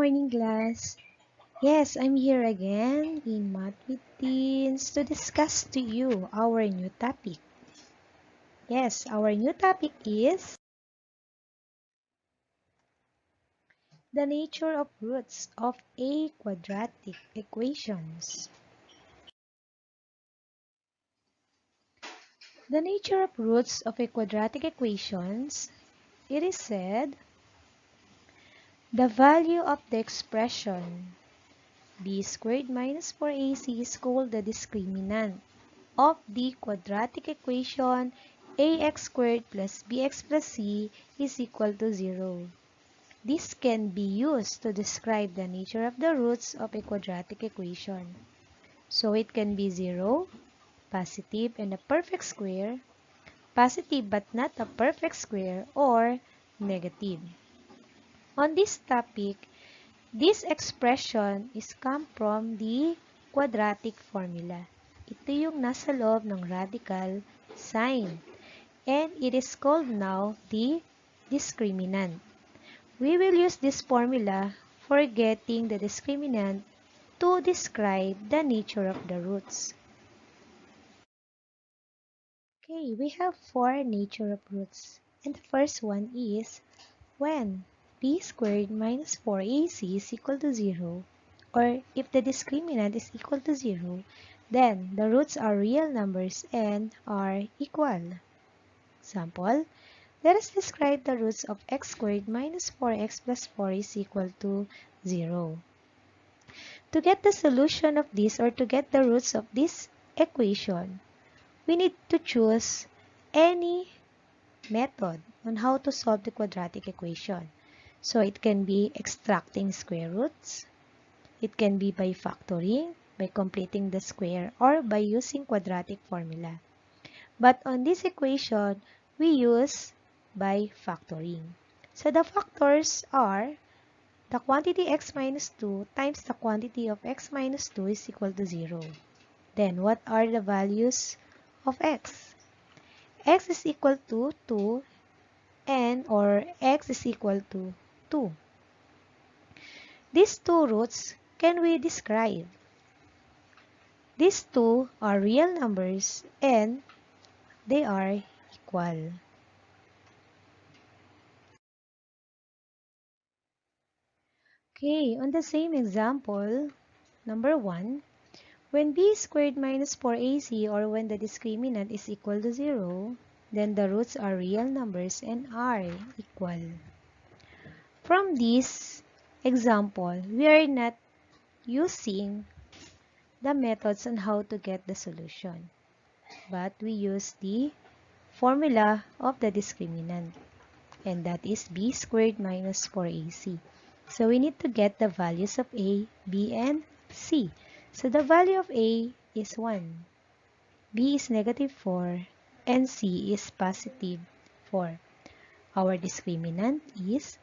morning, class. Yes, I'm here again in Math with Teens to discuss to you our new topic. Yes, our new topic is the nature of roots of a quadratic equations. The nature of roots of a quadratic equations, it is said, the value of the expression b squared minus 4ac is called the discriminant of the quadratic equation ax squared plus bx plus c is equal to 0. This can be used to describe the nature of the roots of a quadratic equation. So it can be 0, positive, and a perfect square, positive but not a perfect square, or negative. On this topic, this expression is come from the quadratic formula. Ito yung nasa loob ng radical sign. And it is called now the discriminant. We will use this formula for getting the discriminant to describe the nature of the roots. Okay, we have four nature of roots. And the first one is when b squared minus 4ac is equal to 0, or if the discriminant is equal to 0, then the roots are real numbers and are equal. Example, let us describe the roots of x squared minus 4x plus 4 is equal to 0. To get the solution of this or to get the roots of this equation, we need to choose any method on how to solve the quadratic equation. So it can be extracting square roots, it can be by factoring, by completing the square, or by using quadratic formula. But on this equation, we use by factoring. So the factors are the quantity x minus 2 times the quantity of x minus 2 is equal to 0. Then what are the values of x? X is equal to 2 and or x is equal to 2. These two roots can we describe? These two are real numbers and they are equal. Okay, on the same example, number 1, when b squared minus 4ac or when the discriminant is equal to 0, then the roots are real numbers and are equal. From this example, we are not using the methods on how to get the solution, but we use the formula of the discriminant, and that is b squared minus 4ac. So we need to get the values of a, b, and c. So the value of a is 1, b is negative 4, and c is positive 4. Our discriminant is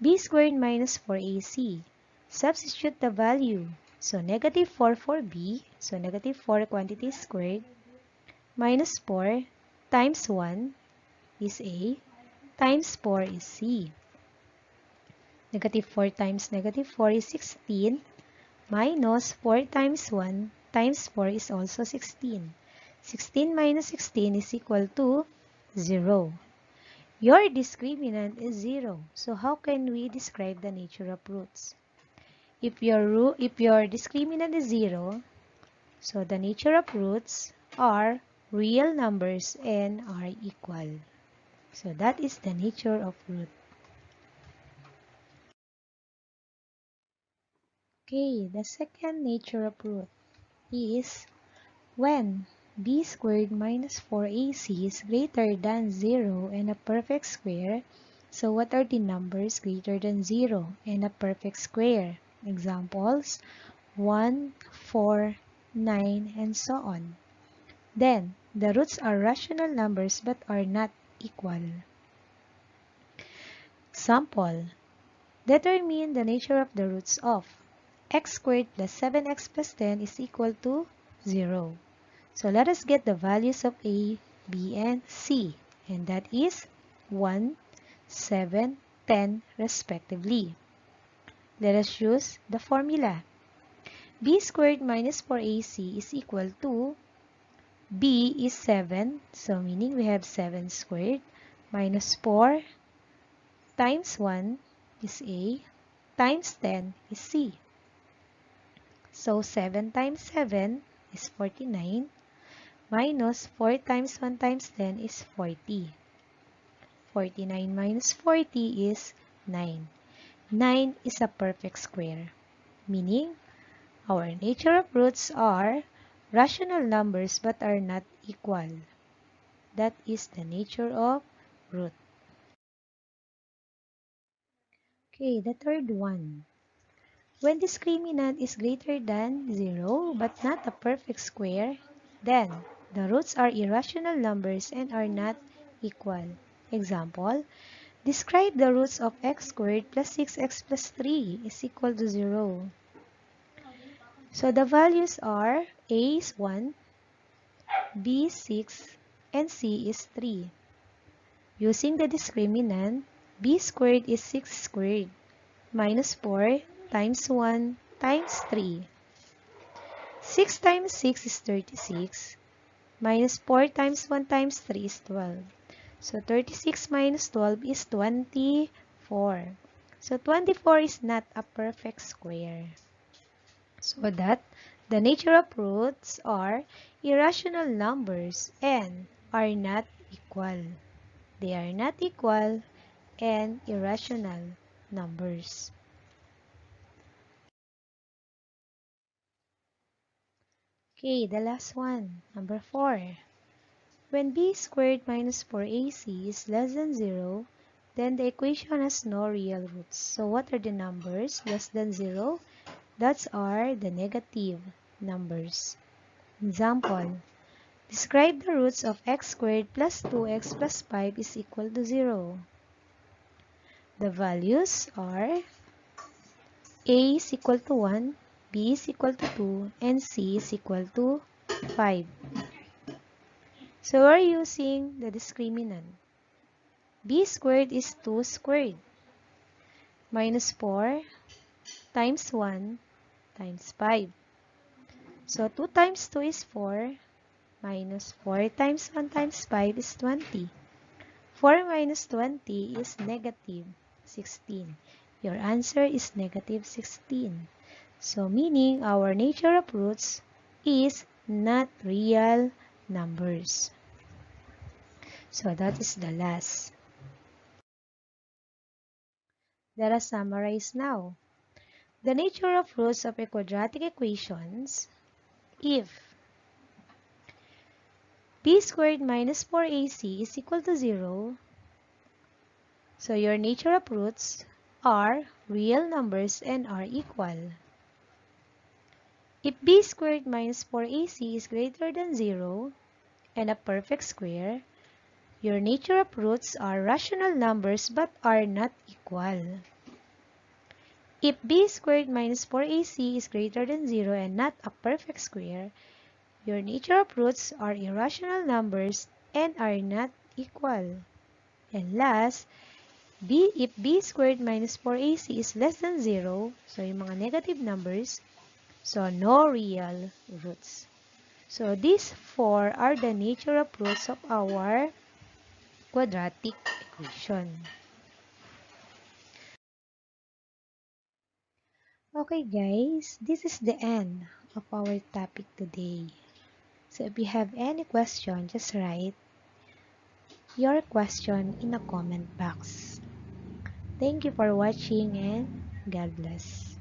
b squared minus 4ac. Substitute the value. So negative 4 for b, so negative 4 quantity squared, minus 4 times 1 is a, times 4 is c. Negative 4 times negative 4 is 16, minus 4 times 1 times 4 is also 16. 16 minus 16 is equal to 0. Your discriminant is 0. So how can we describe the nature of roots? If your discriminant is 0, so the nature of roots are real numbers and are equal. So that is the nature of root. Okay, the second nature of root is when b squared minus 4ac is greater than 0 and a perfect square. So what are the numbers greater than 0 and a perfect square? Examples, 1, 4, 9, and so on. Then, the roots are rational numbers but are not equal. Example, determine the nature of the roots of x squared plus 7x plus 10 is equal to 0. So let us get the values of a, b, and c, and that is 1, 7, 10 respectively. Let us use the formula. B squared minus 4AC is equal to B is 7, so meaning we have 7 squared, minus 4 times 1 is A, times 10 is C. So 7 times 7 is 49, minus 4 times 1 times 10 is 40. 49 minus 40 is 9. 9 is a perfect square, meaning our nature of roots are rational numbers but are not equal. That is the nature of root. Okay, the third one. When discriminant is greater than 0 but not a perfect square, then the roots are irrational numbers and are not equal. Example, describe the roots of x squared plus 6x plus 3 is equal to 0. So the values are a is 1, b is 6, and c is 3. Using the discriminant, b squared is 6 squared minus 4 times 1 times 3. 6 times 6 is 36, minus 4 times 1 times 3 is 12. So 36 minus 12 is 24. So 24 is not a perfect square. So that the nature of roots are irrational numbers and are not equal. They are not equal and irrational numbers. Okay, the last one, number 4. When b squared minus 4ac is less than 0, then the equation has no real roots. So what are the numbers less than 0? That are the negative numbers. Example, describe the roots of x squared plus 2x plus 5 is equal to 0. The values are a is equal to 1, b is equal to 2, and c is equal to 5. So we're using the discriminant. B squared is 2 squared minus 4 times 1 times 5. So 2 times 2 is 4 minus 4 times 1 times 5 is 20. 4 minus 20 is negative 16. Your answer is negative 16. So meaning our nature of roots is not real numbers. So that is the last. Let us summarize now. The nature of roots of a quadratic equations, if b squared minus 4ac is equal to 0, so your nature of roots are real numbers and are equal. If b squared minus 4ac is greater than 0 and a perfect square, your nature of roots are rational numbers but are not equal. If b squared minus 4ac is greater than 0 and not a perfect square, your nature of roots are irrational numbers and are not equal. And last, if b squared minus 4ac is less than 0, so yung mga negative numbers, so no real roots. So these four are the nature of roots of our quadratic equation. Okay guys, this is the end of our topic today. So if you have any question, just write your question in the comment box. Thank you for watching and God bless.